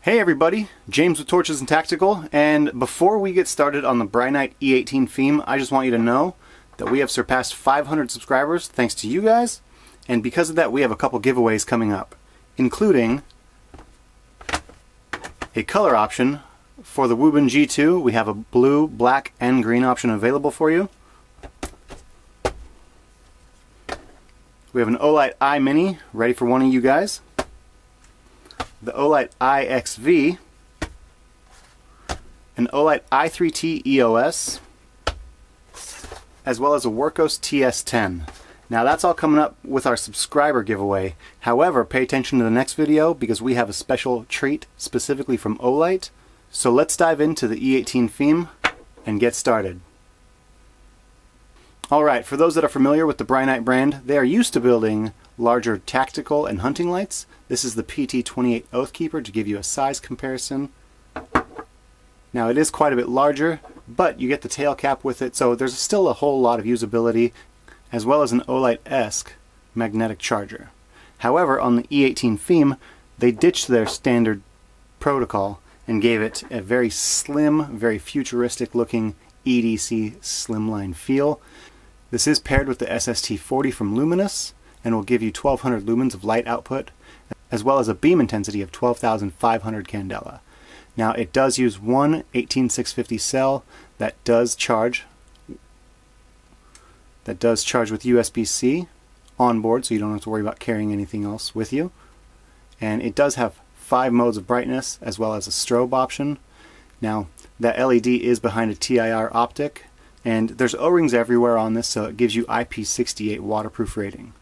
Hey everybody, James with Torches and Tactical, and before we get started on the Brinyte E18 Pheme, I just want you to know that we have surpassed 500 subscribers thanks to you guys, and because of that we have a couple giveaways coming up, including a color option for the Woburn G2. We have a blue, black, and green option available for you. We have an Olight I Mini ready for one of you guys. The Olight iXV, an Olight i3T EOS, as well as a Workos TS10. Now that's all coming up with our subscriber giveaway. However, pay attention to the next video because we have a special treat specifically from Olight. So let's dive into the E18 Pheme and get started. Alright, for those that are familiar with the Brinyte brand, they are used to building larger tactical and hunting lights. This is the PT28 Oathkeeper to give you a size comparison. Now it is quite a bit larger, but you get the tail cap with it, so there's still a whole lot of usability, as well as an Olight-esque magnetic charger. However, on the E18 Pheme, they ditched their standard protocol and gave it a very slim, very futuristic looking EDC slimline feel. This is paired with the SST40 from Luminous and will give you 1200 lumens of light output, as well as a beam intensity of 12,500 candela. Now it does use one 18650 cell that does charge with USB-C on board, so you don't have to worry about carrying anything else with you. And it does have 5 modes of brightness as well as a strobe option. Now that LED is behind a TIR optic, and there's O-rings everywhere on this, so it gives you IP68 waterproof rating.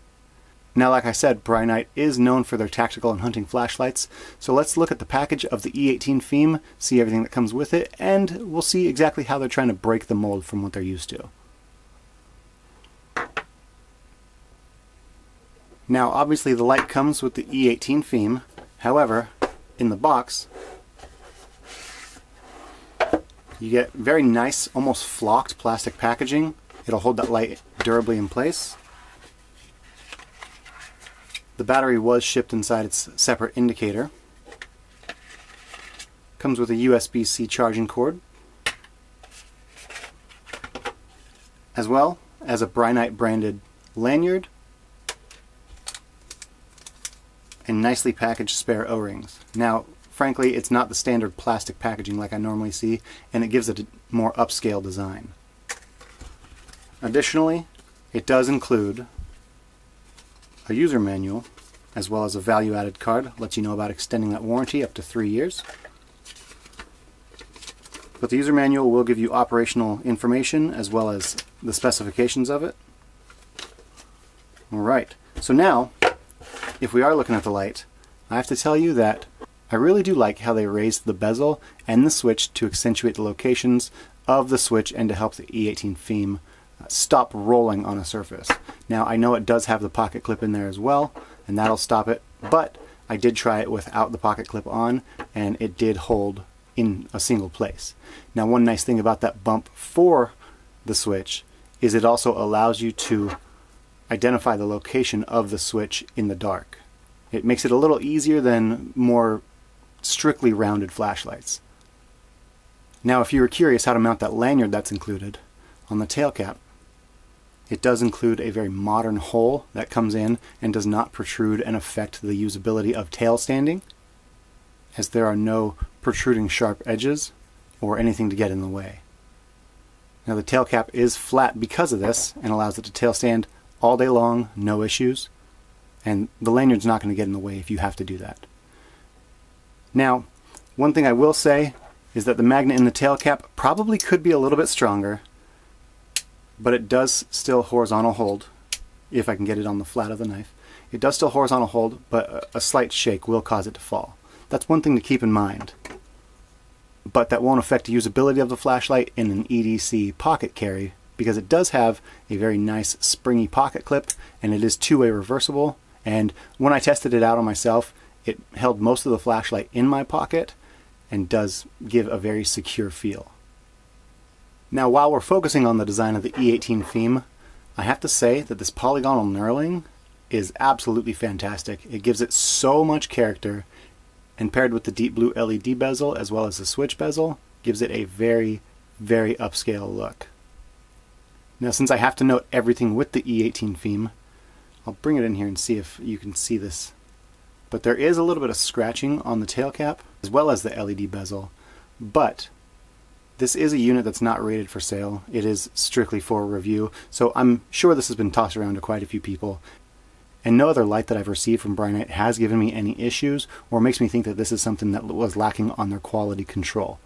Now, like I said, Brinyte is known for their tactical and hunting flashlights, so let's look at the package of the E18 Pheme, see everything that comes with it, and we'll see exactly how they're trying to break the mold from what they're used to. Now, obviously the light comes with the E18 Pheme, however, in the box, you get very nice, almost flocked plastic packaging. It'll hold that light durably in place. The battery was shipped inside its separate indicator. Comes with a USB-C charging cord, as well as a Brinyte branded lanyard and nicely packaged spare O-rings. Now, frankly, it's not the standard plastic packaging like I normally see, and it gives it a more upscale design. Additionally, it does include a user manual, as well as a value-added card, lets you know about extending that warranty up to 3 years. But the user manual will give you operational information as well as the specifications of it. Alright, so now, if we are looking at the light, I have to tell you that I really do like how they raised the bezel and the switch to accentuate the locations of the switch and to help the E18 Pheme stop rolling on a surface. Now I know it does have the pocket clip in there as well, and that'll stop it, but I did try it without the pocket clip on and it did hold in a single place. Now one nice thing about that bump for the switch is it also allows you to identify the location of the switch in the dark. It makes it a little easier than more strictly rounded flashlights. Now if you were curious how to mount that lanyard that's included, on the tail cap, it does include a very modern hole that comes in and does not protrude and affect the usability of tail standing, as there are no protruding sharp edges or anything to get in the way. Now the tail cap is flat because of this and allows it to tail stand all day long, no issues, and the lanyard's not going to get in the way if you have to do that. Now, one thing I will say is that the magnet in the tail cap probably could be a little bit stronger, but it does still horizontal hold, if I can get it on the flat of the knife. It does still horizontal hold, but a slight shake will cause it to fall. That's one thing to keep in mind. But that won't affect the usability of the flashlight in an EDC pocket carry, because it does have a very nice springy pocket clip, and it is two-way reversible, and when I tested it out on myself, it held most of the flashlight in my pocket and does give a very secure feel. Now while we're focusing on the design of the E18 Pheme, I have to say that this polygonal knurling is absolutely fantastic. It gives it so much character and paired with the deep blue LED bezel as well as the switch bezel, gives it a very, very upscale look. Now, since I have to note everything with the E18 Pheme, I'll bring it in here and see if you can see this. But there is a little bit of scratching on the tail cap as well as the LED bezel, but this is a unit that's not rated for sale. It is strictly for review, so I'm sure this has been tossed around to quite a few people. And no other light that I've received from Brinyte has given me any issues or makes me think that this is something that was lacking on their quality control.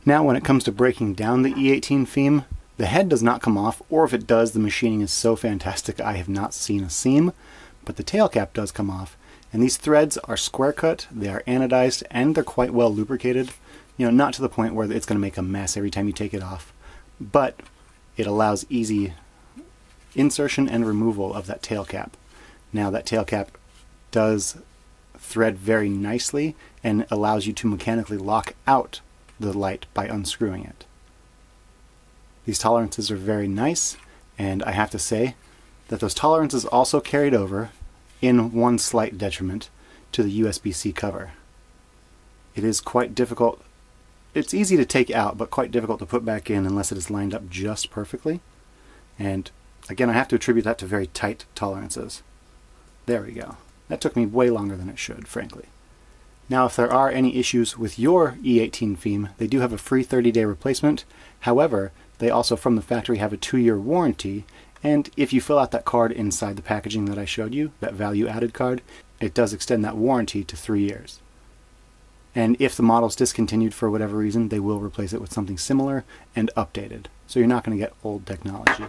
Now, when it comes to breaking down the E18 Pheme, the head does not come off, or if it does, the machining is so fantastic I have not seen a seam, but the tail cap does come off. And these threads are square cut, they are anodized, and they're quite well lubricated. You know, not to the point where it's going to make a mess every time you take it off, but it allows easy insertion and removal of that tail cap. Now, that tail cap does thread very nicely and allows you to mechanically lock out the light by unscrewing it. These tolerances are very nice, and I have to say that those tolerances also carried over in one slight detriment to the USB-C cover. It is quite difficult. It's easy to take out, but quite difficult to put back in unless it is lined up just perfectly. And again, I have to attribute that to very tight tolerances. There we go. That took me way longer than it should, frankly. Now, if there are any issues with your E18 Pheme, they do have a free 30-day replacement. However, they also from the factory have a 2-year warranty, and if you fill out that card inside the packaging that I showed you, that value added card, it does extend that warranty to 3 years. And if the model's discontinued for whatever reason, they will replace it with something similar and updated. So you're not going to get old technology.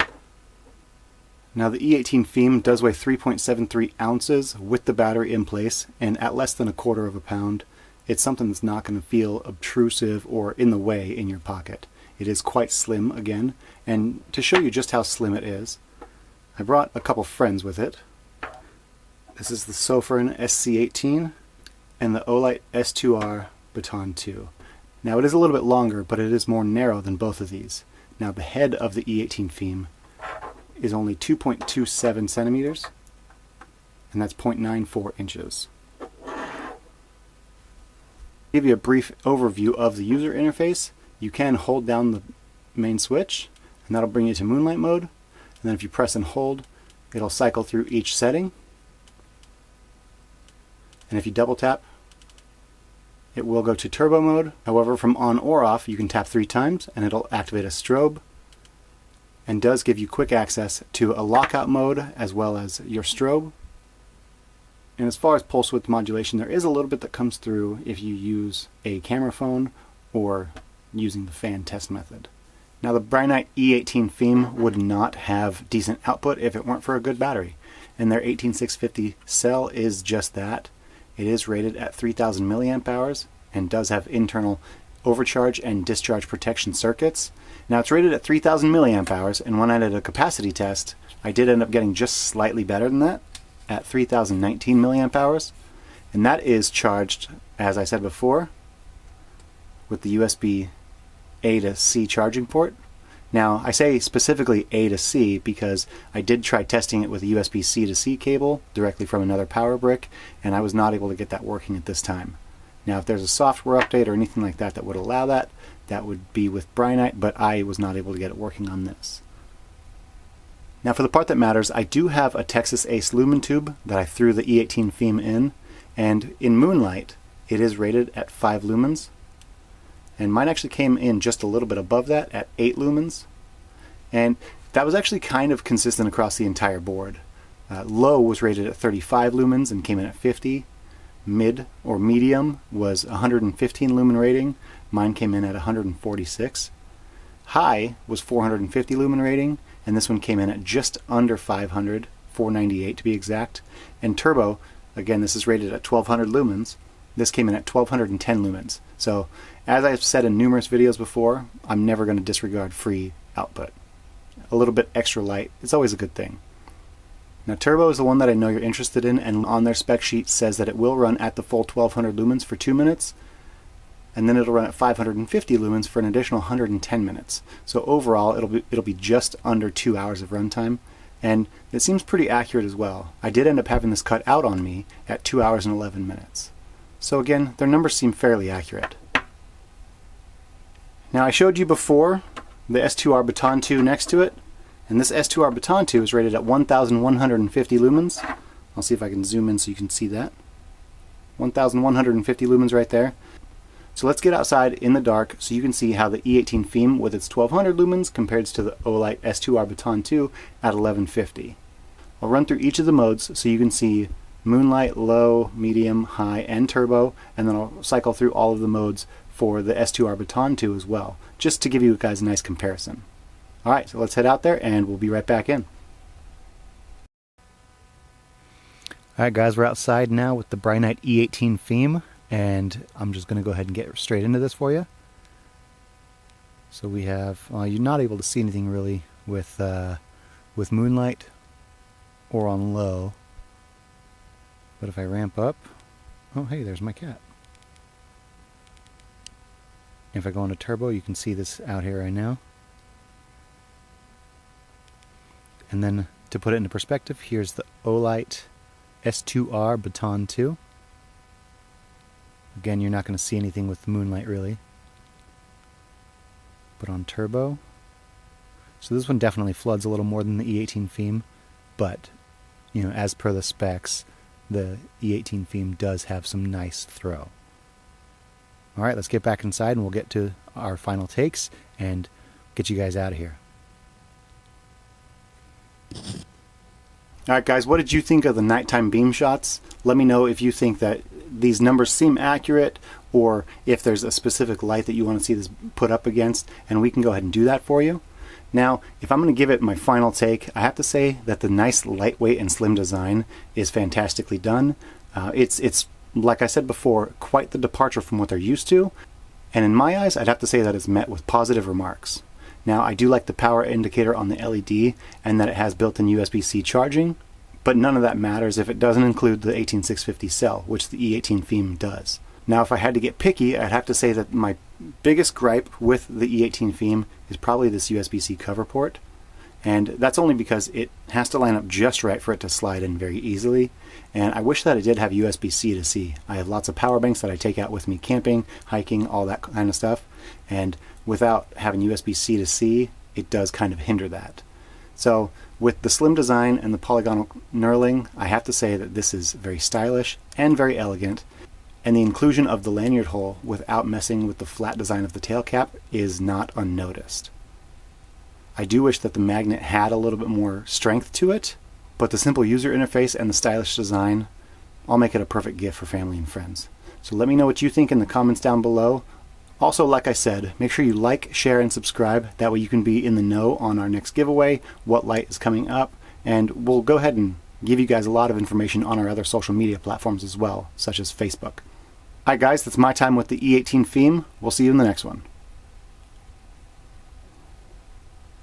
Now, the E18 Pheme does weigh 3.73 ounces with the battery in place, and at less than 1/4 of a pound, it's something that's not going to feel obtrusive or in the way in your pocket. It is quite slim again, and to show you just how slim it is, I brought a couple friends with it. This is the Sofrin SC18 and the Olight S2R Baton 2. Now, it is a little bit longer, but it is more narrow than both of these. Now, the head of the E18 Pheme is only 2.27 centimeters, and that's 0.94 inches. Give you a brief overview of the user interface. You can hold down the main switch, and that'll bring you to Moonlight mode. And then if you press and hold, it'll cycle through each setting. And if you double tap, it will go to turbo mode. However, from on or off, you can tap 3 times, and it'll activate a strobe, and does give you quick access to a lockout mode as well as your strobe. And as far as pulse width modulation, there is a little bit that comes through if you use a camera phone or using the fan test method. Now, the Brinyte E18 Pheme would not have decent output if it weren't for a good battery, and their 18650 cell is just that. It is rated at 3000 milliamp hours and does have internal overcharge and discharge protection circuits. Now, it's rated at 3000 milliamp hours, and when I did a capacity test, I did end up getting just slightly better than that at 3019 milliamp hours, and that is charged, as I said before, with the USB A to C charging port. Now, I say specifically A to C because I did try testing it with a USB C to C cable directly from another power brick, and I was not able to get that working at this time. Now, if there's a software update or anything like that that would allow that, that would be with Brinyte, but I was not able to get it working on this. Now, for the part that matters, I do have a Texas Ace lumen tube that I threw the E18 Pheme in, and in Moonlight, it is rated at 5 lumens. And mine actually came in just a little bit above that at 8 lumens, and that was actually kind of consistent across the entire board. Low was rated at 35 lumens and came in at 50. Mid or medium was 115 lumen rating. Mine came in at 146. High was 450 lumen rating, and this one came in at just under 500, 498 to be exact. And turbo, again, this is rated at 1200 lumens. This came in at 1210 lumens. So, as I've said in numerous videos before, I'm never going to disregard free output. A little bit extra light, it's always a good thing. Now, turbo is the one that I know you're interested in, and on their spec sheet says that it will run at the full 1200 lumens for 2 minutes, and then it'll run at 550 lumens for an additional 110 minutes. So overall, it'll be just under 2 hours of runtime, and it seems pretty accurate as well. I did end up having this cut out on me at 2 hours and 11 minutes. So again, their numbers seem fairly accurate. Now I showed you before the S2R Baton 2 next to it, and this S2R Baton 2 is rated at 1150 lumens. I'll see if I can zoom in so you can see that. 1150 lumens right there. So let's get outside in the dark so you can see how the E18 Pheme with its 1200 lumens compares to the Olight S2R Baton 2 at 1150. I'll run through each of the modes so you can see Moonlight, Low, Medium, High, and Turbo, and then I'll cycle through all of the modes for the S2R Baton 2 as well, just to give you guys a nice comparison. Alright, so let's head out there and we'll be right back in. Alright guys, we're outside now with the Brinyte E18 Pheme, and I'm just going to go ahead and get straight into this for you. So we have, you're not able to see anything really with Moonlight or on low, but if I ramp up, oh hey, there's my cat. If I go into turbo, you can see this out here right now. And then to put it into perspective, here's the Olight S2R Baton 2. Again, you're not going to see anything with the Moonlight really. But on turbo, so this one definitely floods a little more than the E18 Pheme, but you know, as per the specs, the E18 Pheme does have some nice throw. Alright, let's get back inside and we'll get to our final takes and get you guys out of here. Alright guys, what did you think of the nighttime beam shots? Let me know if you think that these numbers seem accurate, or if there's a specific light that you want to see this put up against, and we can go ahead and do that for you. Now, if I'm going to give it my final take, I have to say that the nice lightweight and slim design is fantastically done. It's like I said before, quite the departure from what they're used to, and in my eyes, I'd have to say that it's met with positive remarks. Now, I do like the power indicator on the LED, and that it has built-in USB-C charging, but none of that matters if it doesn't include the 18650 cell, which the E18 Pheme does. Now, if I had to get picky, I'd have to say that my biggest gripe with the E18 Pheme is probably this USB-C cover port, and that's only because it has to line up just right for it to slide in very easily, and I wish that it did have USB-C to C. I have lots of power banks that I take out with me camping, hiking, all that kind of stuff, and without having USB-C to C, it does kind of hinder that. So with the slim design and the polygonal knurling, I have to say that this is very stylish and very elegant, and the inclusion of the lanyard hole without messing with the flat design of the tail cap is not unnoticed. I do wish that the magnet had a little bit more strength to it, but the simple user interface and the stylish design all make it a perfect gift for family and friends. So let me know what you think in the comments down below. Also, like I said, make sure you like, share, and subscribe. That way you can be in the know on our next giveaway, what light is coming up, and we'll go ahead and give you guys a lot of information on our other social media platforms as well, such as Facebook. Alright guys, that's my time with the E18 Pheme. We'll see you in the next one.